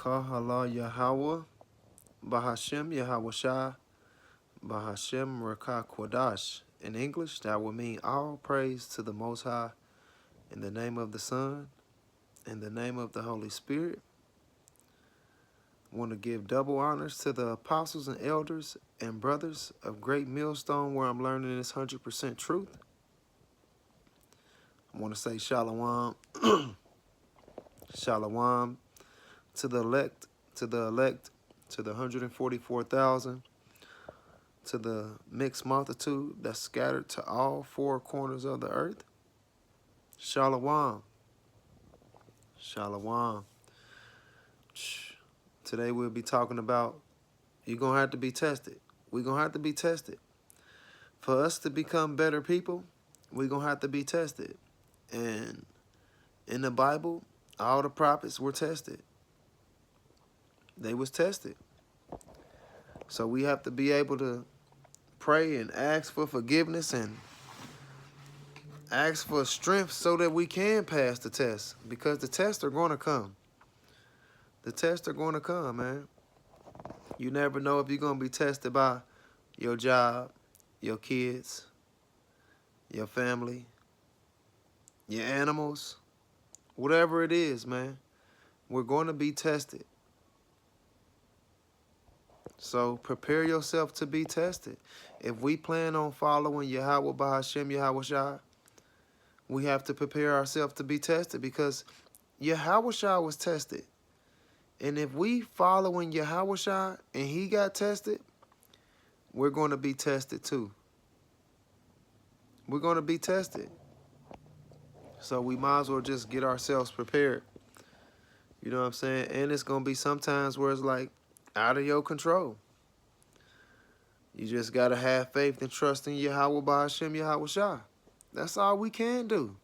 Kahala Yahweh, Bahashem Yahweh Shai, Bahashem Rakah Kwadash. In English, that would mean all praise to the Most High in the name of the Son, in the name of the Holy Spirit. I want to give double honors to the apostles and elders and brothers of Great Millstone, where I'm learning this 100% truth. I want to say shalom, shalom to the elect, to the 144,000, to the mixed multitude that's scattered to all four corners of the earth. Shalom, shalom. Today we'll be talking about you're going to have to be tested. We're going to have to be tested. For us to become better people, we're going to have to be tested. And in the Bible, all the prophets were tested. They was tested. So we have to be able to pray and ask for forgiveness and ask for strength so that we can pass the test, because the tests are going to come. The tests are going to come, man. You never know if you're going to be tested by your job, your kids, your family, your animals, whatever it is, man. We're going to be tested. So prepare yourself to be tested. If we plan on following Yahweh Bahashem Yahweh Shai, we have to prepare ourselves to be tested, because Yahweh Shai was tested. And if we following Yahweh Shai and he got tested, we're going to be tested too. We're going to be tested. So we might as well just get ourselves prepared. You know what I'm saying? And it's going to be sometimes where it's like out of your control. You just got to have faith and trust in Yahweh Bahashem Yahweh Shai. That's all we can do.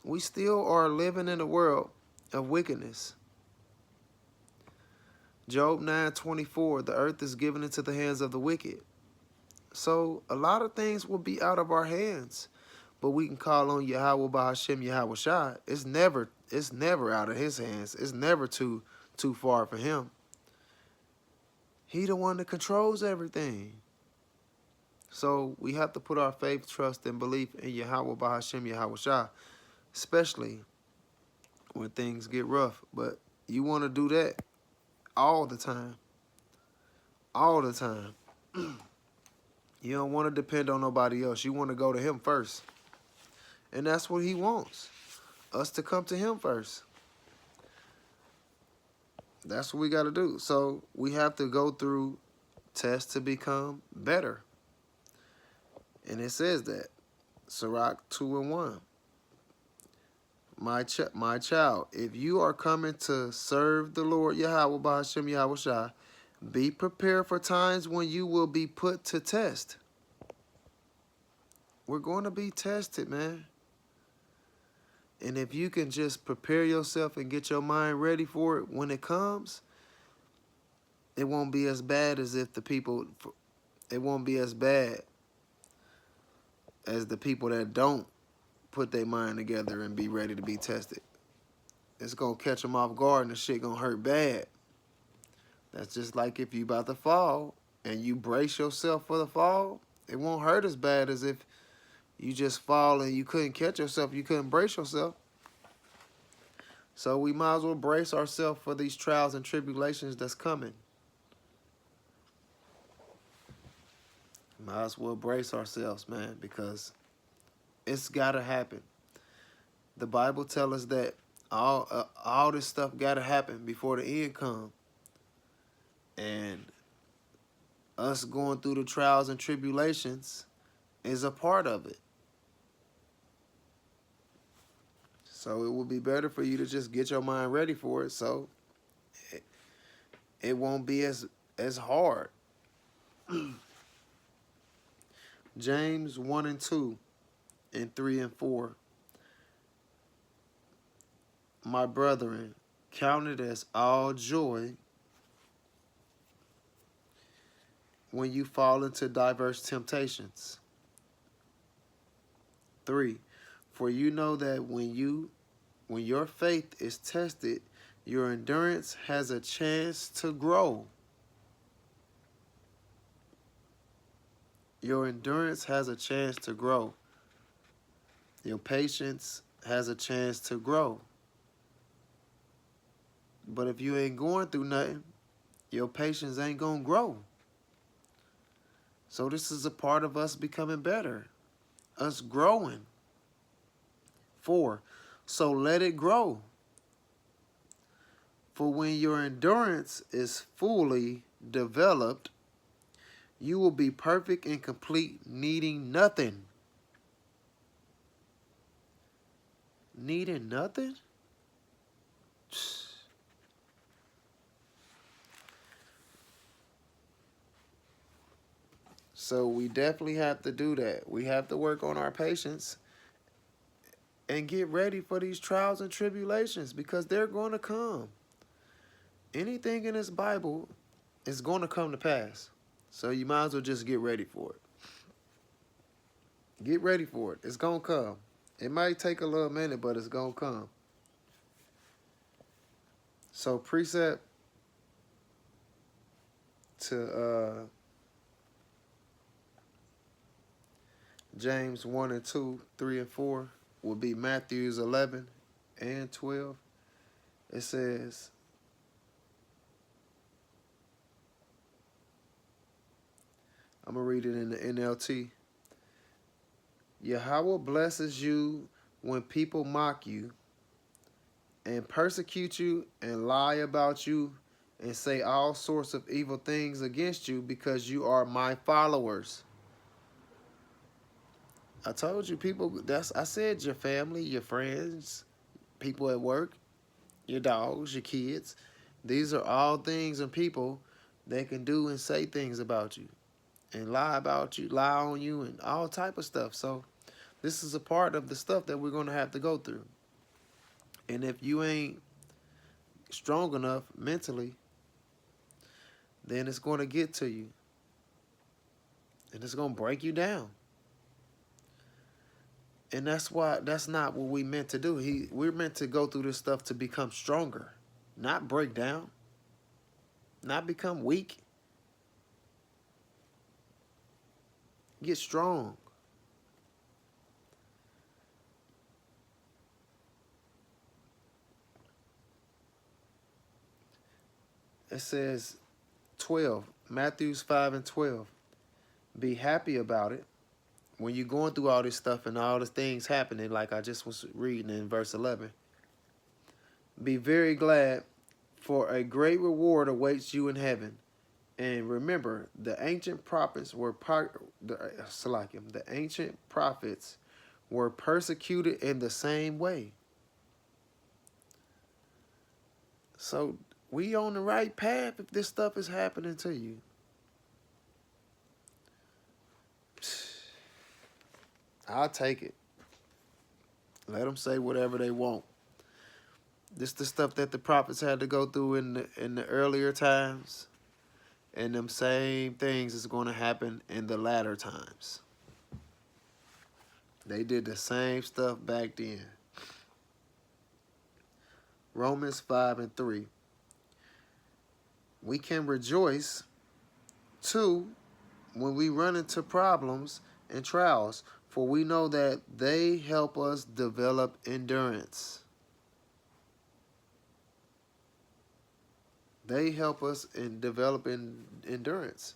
We still are living in a world of wickedness. Job 9:24, the earth is given into the hands of the wicked. So a lot of things will be out of our hands, but we can call on Yahweh Bahashem Yahweh Shai. It's never out of his hands. It's never too far for him. He the one that controls everything. So we have to put our faith, trust, and belief in Yahweh Bahashem Yahweh Shai, especially when things get rough. But you want to do that all the time. All the time. You don't want to depend on nobody else. You want to go to him first. And that's what he wants. Us to come to him first. That's what we got to do. So we have to go through tests to become better. And it says that. Sirach 2:1. My child, if you are coming to serve the Lord Yahweh Bahashem Yahweh Shai, be prepared for times when you will be put to test. We're going to be tested, man. And if you can just prepare yourself and get your mind ready for it when it comes, it won't be as bad as if it won't be as bad as the people that don't put their mind together and be ready to be tested. It's going to catch them off guard and the shit going to hurt bad. That's just like if you about to fall and you brace yourself for the fall, it won't hurt as bad as if you just fall and you couldn't catch yourself, you couldn't brace yourself. So we might as well brace ourselves for these trials and tribulations that's coming. Might as well brace ourselves, man, because it's got to happen. The Bible tells us that all this stuff got to happen before the end comes. And us going through the trials and tribulations is a part of it. So it will be better for you to just get your mind ready for it, so it won't be as hard. James 1:2 and 3 and 4. My brethren, count it as all joy when you fall into diverse temptations. 3. For you know that when your faith is tested, your endurance has a chance to grow. Your endurance has a chance to grow. Your patience has a chance to grow. But if you ain't going through nothing, your patience ain't going to grow. So this is a part of us becoming better, us growing. 4, so let it grow. For when your endurance is fully developed, you will be perfect and complete, needing nothing. Needing nothing? So we definitely have to do that. We have to work on our patience and get ready for these trials and tribulations because they're going to come. Anything in this Bible is going to come to pass. So you might as well just get ready for it. Get ready for it. It's going to come. It might take a little minute, but it's going to come. So precept to James 1 and 2, 3 and 4 will be Matthews 11 and 12. It says, I'm going to read it in the NLT. Yahweh blesses you when people mock you and persecute you and lie about you and say all sorts of evil things against you because you are my followers. I told you people, I said your family, your friends, people at work, your dogs, your kids. These are all things and people that can do and say things about you and lie about you, lie on you, and all type of stuff. So this is a part of the stuff that we're going to have to go through. And if you ain't strong enough mentally, then it's going to get to you. And it's going to break you down. And that's not what we meant to do. We're meant to go through this stuff to become stronger, not break down, not become weak. Get strong. It says 12, Matthews 5 and 12. Be happy about it. When you're going through all this stuff and all the things happening, like I just was reading in verse 11, be very glad, for a great reward awaits you in heaven. And remember, the ancient prophets were persecuted in the same way. So we on the right path if this stuff is happening to you. I'll take it. Let them say whatever they want. This the stuff that the prophets had to go through in the earlier times. And them same things is going to happen in the latter times. They did the same stuff back then. Romans 5 and 3. We can rejoice, too, when we run into problems and trials, for we know that they help us develop endurance. They help us in developing endurance.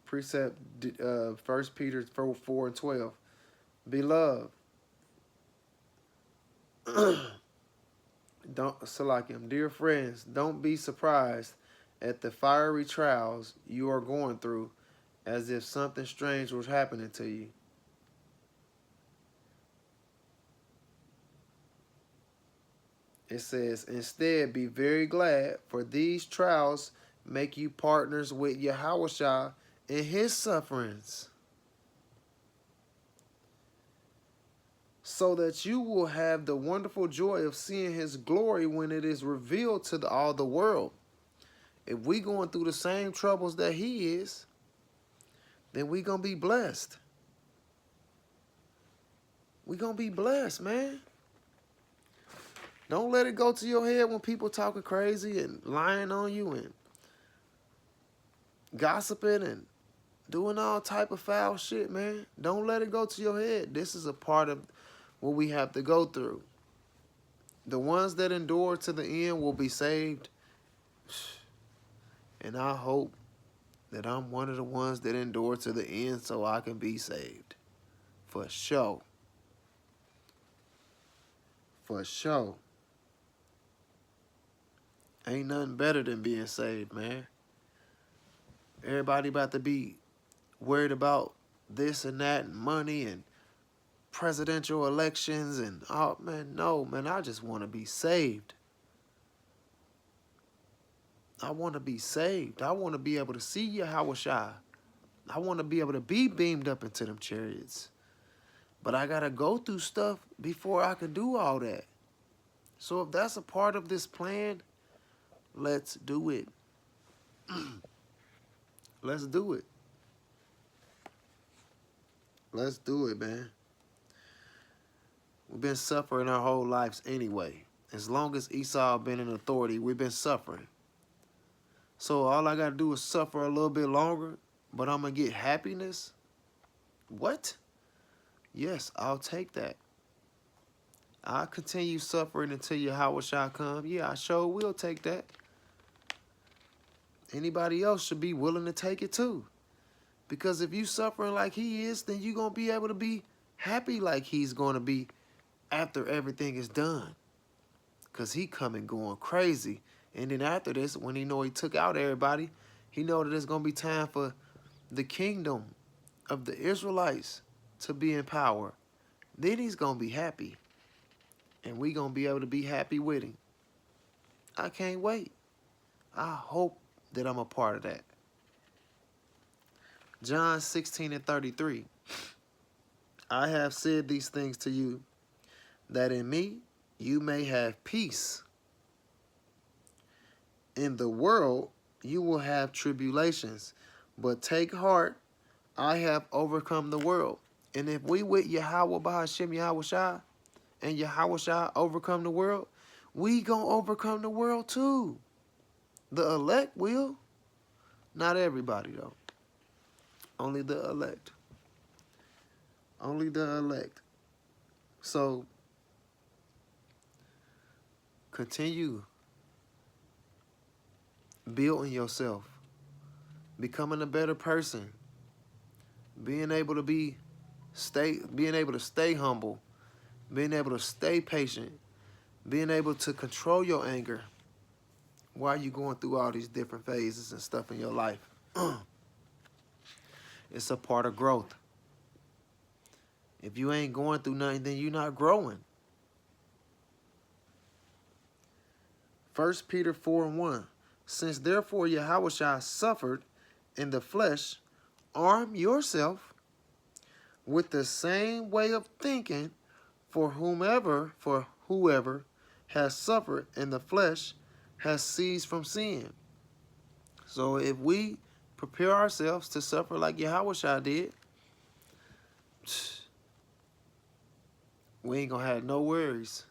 Precept 1 Peter 4 and 12. Beloved, dear friends, don't be surprised at the fiery trials you are going through, as if something strange was happening to you. It says, instead, be very glad, for these trials make you partners with Yahushua in his sufferings, so that you will have the wonderful joy of seeing his glory when it is revealed to all the world. If we going through the same troubles that he is, then we going to be blessed. We gonna be blessed, man. Don't let it go to your head when people talking crazy and lying on you and gossiping and doing all type of foul shit, man. Don't let it go to your head. This is a part of what we have to go through. The ones that endure to the end will be saved. And I hope that I'm one of the ones that endure to the end so I can be saved. For sure. For sure. Ain't nothing better than being saved, man. Everybody about to be worried about this and that and money and presidential elections and oh man, no, man, I just want to be saved. I want to be saved. I want to be able to see Yahweh Shai. I want to be able to be beamed up into them chariots. But I got to go through stuff before I can do all that. So if that's a part of this plan, let's do it. Let's do it. Let's do it, man. We've been suffering our whole lives anyway. As long as Esau been in authority, we've been suffering. So all I got to do is suffer a little bit longer, but I'm going to get happiness? What? Yes, I'll take that. I'll continue suffering until Yahweh shall come. Yeah, I sure will take that. Anybody else should be willing to take it too. Because if you suffering like he is, then you're going to be able to be happy like he's going to be after everything is done. Because he coming going crazy. And then after this, when he know he took out everybody, he know that it's going to be time for the kingdom of the Israelites to be in power. Then he's going to be happy. And we going to be able to be happy with him. I can't wait. I hope that I'm a part of that. John 16:33. I have said these things to you, that in me you may have peace. In the world you will have tribulations, but take heart, I have overcome the world. And if we with Yahweh Bahashem Yahweh Shai and Yahweh Shai overcome the world, we gonna overcome the world too. The elect will. Not everybody though. Only the elect. Only the elect. So continue building yourself, becoming a better person, being able to stay humble, being able to stay patient, being able to control your anger while you're going through all these different phases and stuff in your life. It's a part of growth. If you ain't going through nothing, then you're not growing. 1 Peter 4:1. Since therefore Yahweh suffered in the flesh, arm yourself with the same way of thinking, for whoever has suffered in the flesh has ceased from sin. So if we prepare ourselves to suffer like Yahweh did, we ain't gonna have no worries.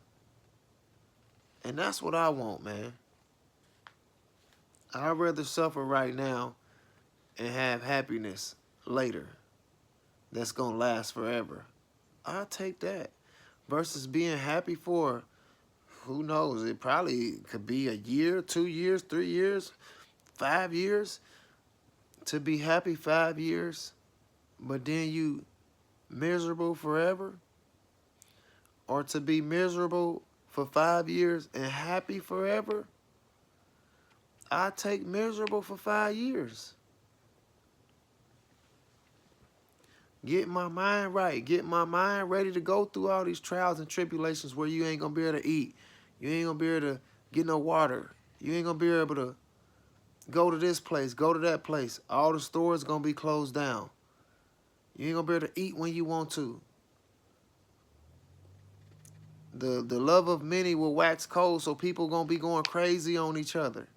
And that's what I want, man. I'd rather suffer right now and have happiness later that's gonna last forever. I'll take that. Versus being happy for, who knows, it probably could be a year, 2 years, 3 years, 5 years. To be happy 5 years, but then you miserable forever. Or to be miserable for 5 years and happy forever. I take miserable for 5 years. Get my mind right. Get my mind ready to go through all these trials and tribulations where you ain't going to be able to eat. You ain't going to be able to get no water. You ain't going to be able to go to this place, go to that place. All the stores going to be closed down. You ain't going to be able to eat when you want to. The love of many will wax cold, so people going to be going crazy on each other.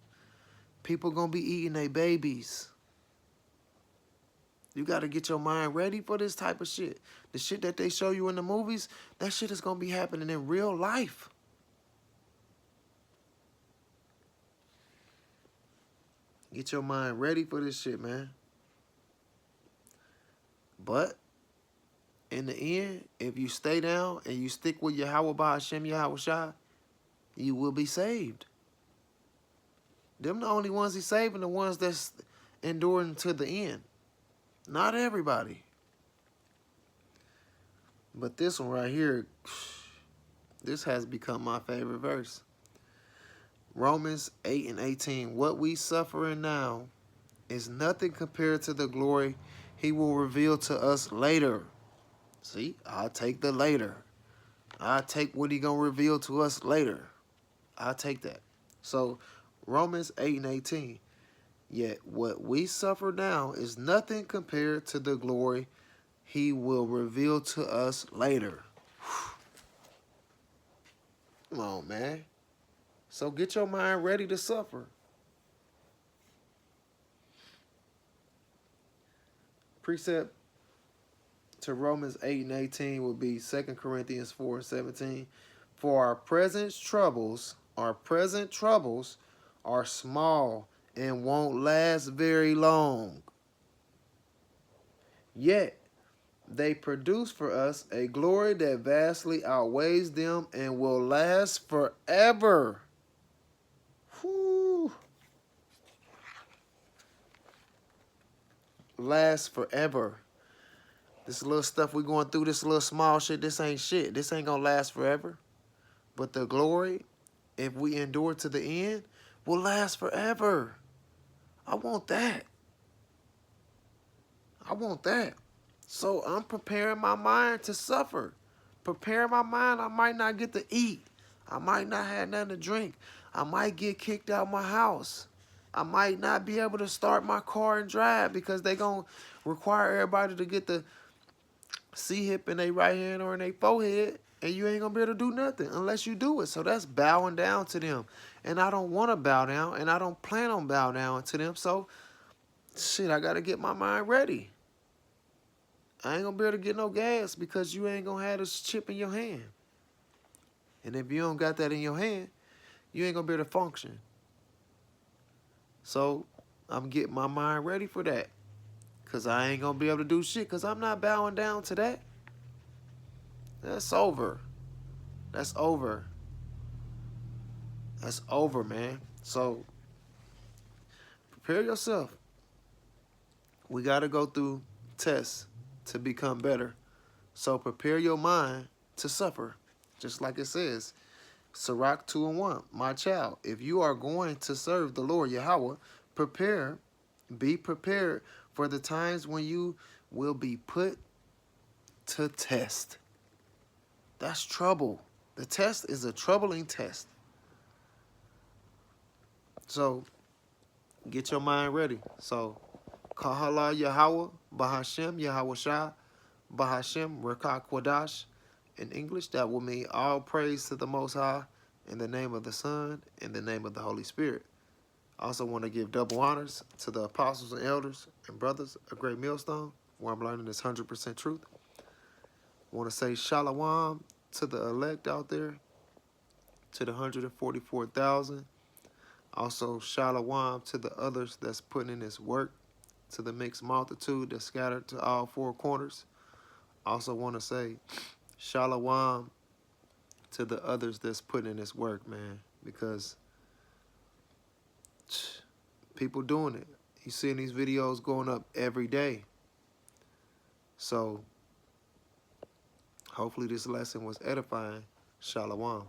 People going to be eating their babies. You got to get your mind ready for this type of shit. The shit that they show you in the movies, that shit is going to be happening in real life. Get your mind ready for this shit, man. But in the end, if you stay down and you stick with Yahweh Ba'ashem Yahweh Shai, you will be saved. Them the only ones he's saving, the ones that's enduring to the end. Not everybody. But this one right here, this has become my favorite verse. Romans 8:18. What we suffering now is nothing compared to the glory he will reveal to us later. See, I'll take the later. I'll take what he gonna reveal to us later. I'll take that. So Romans 8:18. Yet what we suffer now is nothing compared to the glory he will reveal to us later. Come on, man. So get your mind ready to suffer. Precept to Romans 8:18 would be 2 Corinthians 4:17. For our present troubles are small and won't last very long. Yet they produce for us a glory that vastly outweighs them and will last forever. Whew. Last forever. This little stuff we going through, this little small shit, this ain't shit. This ain't gonna last forever. But the glory, if we endure to the end, will last forever. I want that. I want that. So I'm preparing my mind to suffer. Preparing my mind, I might not get to eat. I might not have nothing to drink. I might get kicked out my house. I might not be able to start my car and drive because they gonna require everybody to get the C-hip in their right hand or in their forehead, and you ain't gonna be able to do nothing unless you do it. So that's bowing down to them. And I don't want to bow down, and I don't plan on bowing down to them. So, shit, I gotta get my mind ready. I ain't gonna be able to get no gas because you ain't gonna have this chip in your hand. And if you don't got that in your hand, you ain't gonna be able to function. So I'm getting my mind ready for that. Because I ain't gonna be able to do shit because I'm not bowing down to that. That's over. That's over. That's over, man. So prepare yourself. We gotta go through tests to become better. So prepare your mind to suffer. Just like it says, Sirach 2:1, my child, if you are going to serve the Lord Yahweh, be prepared for the times when you will be put to test. That's trouble. The test is a troubling test. So get your mind ready. So Kahala Yahweh, Bahashem Yahweh Shai, Bahashem Rekah Kwadash. In English, that will mean all praise to the Most High in the name of the Son, in the name of the Holy Spirit. I also want to give double honors to the apostles and elders and brothers of Great Millstone, where I'm learning this 100% truth. I want to say shalom to the elect out there, to the 144,000. Also, shalom to the others that's putting in this work, to the mixed multitude that's scattered to all four corners. I also want to say shalom to the others that's putting in this work, man, because people doing it. You seeing these videos going up every day. So hopefully this lesson was edifying. Shalom.